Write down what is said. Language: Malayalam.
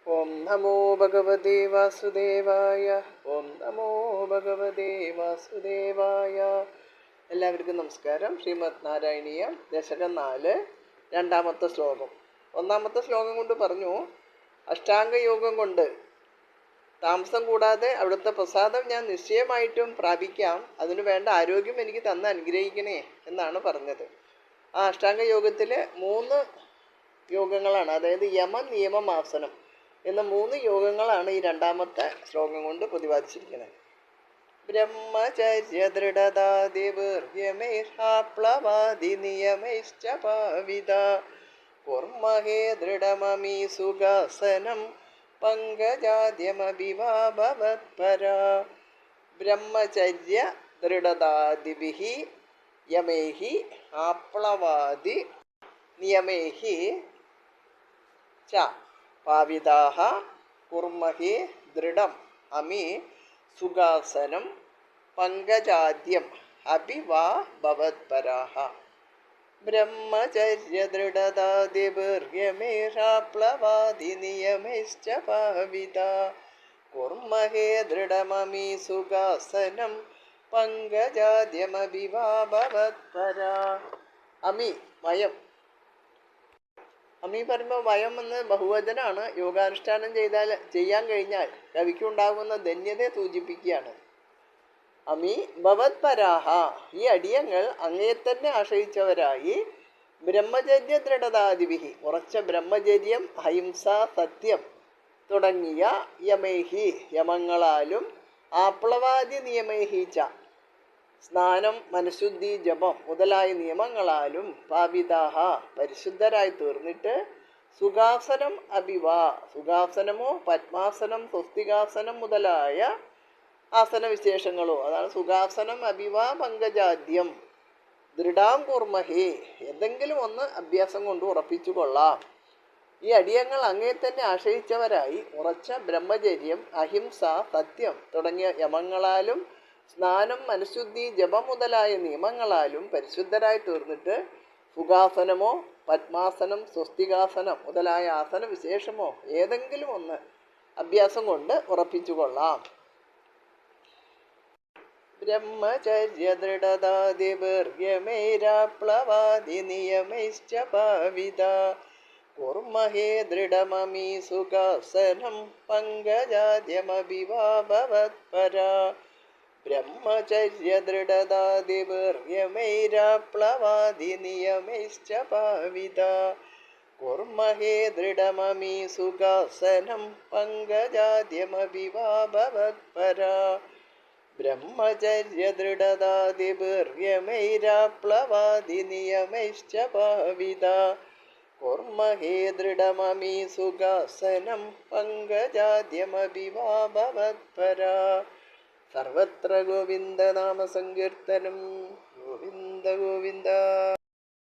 ഓം നമോ ഭഗവതേ വാസുദേവായ. ഓം നമോ ഭഗവതേ വാസുദേവായ. എല്ലാവർക്കും നമസ്കാരം. ശ്രീമദ് നാരായണീയം ദശകം 4 രണ്ടാമത്തെ ശ്ലോകം. ഒന്നാമത്തെ ശ്ലോകം കൊണ്ട് പറഞ്ഞു, അഷ്ടാംഗയോഗം കൊണ്ട് താമസം കൂടാതെ അവിടുത്തെ പ്രസാദം ഞാൻ നിശ്ചയമായിട്ടും പ്രാപിക്കാം. അതിനു വേണ്ട ആരോഗ്യം എനിക്ക് തന്ന് അനുഗ്രഹിക്കണേ എന്നാണ് പറഞ്ഞത്. ആ അഷ്ടാംഗ യോഗത്തിൽ 3 യോഗങ്ങളാണ്, അതായത് യമം, നിയമം, ആസനം എന്ന 3 യോഗങ്ങളാണ് ഈ രണ്ടാമത്തെ ശ്ലോകം കൊണ്ട് പ്രതിപാദിച്ചിരിക്കുന്നത്. ബ്രഹ്മചര്യ ദൃഢതാദിർയമേഹാപ്ലവാദി നിയമൈശ്ച ഭാവിത കുർമഹേ ദൃഢമമീ സുഖാസനം പങ്കജാദ്യമഭിവാഭവത്പര. ബ്രഹ്മചര്യ ദൃഢതാദിഭിഃ യമൈഹി ആപ്ലവാദി നിയമൈഹി ച പാവിതാഹ കുർമഹേ ദൃഢം അമി സുഖാസനം പങ്കജാദ്യം അഭിവാ ഭവത്പരാഹ. ബ്രഹ്മചര്യ ദൃഢതാദിർയമേഹാപ്ലവാദി നിയമൈശ്ച ഭാവിത കുർമഹേ ദൃഢമമി സുഖാസനം പങ്കജാദ്യമഭിവാ ഭവത്പര. അമി വയം. അമി പറയുമ്പോൾ വയം എന്ന് ബഹുവചനാണ്. യോഗാനുഷ്ഠാനം ചെയ്യാൻ കഴിഞ്ഞാൽ കവിക്കുണ്ടാകുന്ന ധന്യതയെ സൂചിപ്പിക്കുകയാണ്. അമി ഭവത്പരാഹ, ഈ അടിയങ്ങൾ അങ്ങയെ തന്നെ ആശ്രയിച്ചവരായി. ബ്രഹ്മചര്യ ദൃഢതാദിവിഹി, ഉറച്ച ബ്രഹ്മചര്യം, അഹിംസ, സത്യം തുടങ്ങിയ യമൈഹി യമങ്ങളാലും ആപ്ലവാദി നിയമൈഹി ച സ്നാനം, മനഃശുദ്ധി, ജപം മുതലായ നിയമങ്ങളാലും പാപിതാഹ പരിശുദ്ധരായി തീർന്നിട്ട് സുഖാസനം അഭിവാ, സുഖാസനമോ പത്മാസനം, സ്വസ്തികാസനം മുതലായ ആസനവിശേഷങ്ങളോ, അതാണ് സുഖാസനം അഭിവാ പങ്കജാദ്യം ദൃഢാം കൂർമഹേ, എന്തെങ്കിലും ഒന്ന് അഭ്യാസം കൊണ്ട് ഉറപ്പിച്ചു കൊള്ളാം. ഈ അടിയങ്ങൾ അങ്ങേ തന്നെ ആശ്രയിച്ചവരായി ഉറച്ച ബ്രഹ്മചര്യം, അഹിംസ, സത്യം തുടങ്ങിയ യമങ്ങളാലും സ്നാനം, മനഃശുദ്ധി, ജപം മുതലായ നിയമങ്ങളാലും പരിശുദ്ധരായി തീർന്നിട്ട് സുഖാസനമോ പത്മാസനം, സ്വസ്തികാസനം മുതലായ ആസന വിശേഷമോ ഏതെങ്കിലും ഒന്ന് അഭ്യാസം കൊണ്ട് ഉറപ്പിച്ചു കൊള്ളാം. ബ്രഹ്മചര്യ ദൃഢതാദിർയമേരാപ്ലവാദി നിയമൈശ്ച ഭാവിത കുർമഹേ ദൃഢമമീ സുഖാസനം പങ്കജാദ്യമഭിവാ ഭവത്പര. ബ്രഹ്മചര്യ ദൃഢതാദിർയമേരാപ്ലവാദി നിയമൈശ്ച ഭാവിത കുർമഹേ ദൃഢമമീ സുഖാസനം പങ്കജാദ്യമഭിവാ ഭവത്പര. ബ്രഹ്മചര്യ ദൃഢതാദിർയമേരാപ്ലവാദി നിയമൈശ്ച ഭാവിത കുർമഹേ ദൃഢമമീ സുഖാസനം പങ്കജാദ്യമഭിവാ ഭവത്പര. സർവത്ര ഗോവിന്ദ നാമ സങ്കീർത്തനം. ഗോവിന്ദ ഗോവിന്ദ.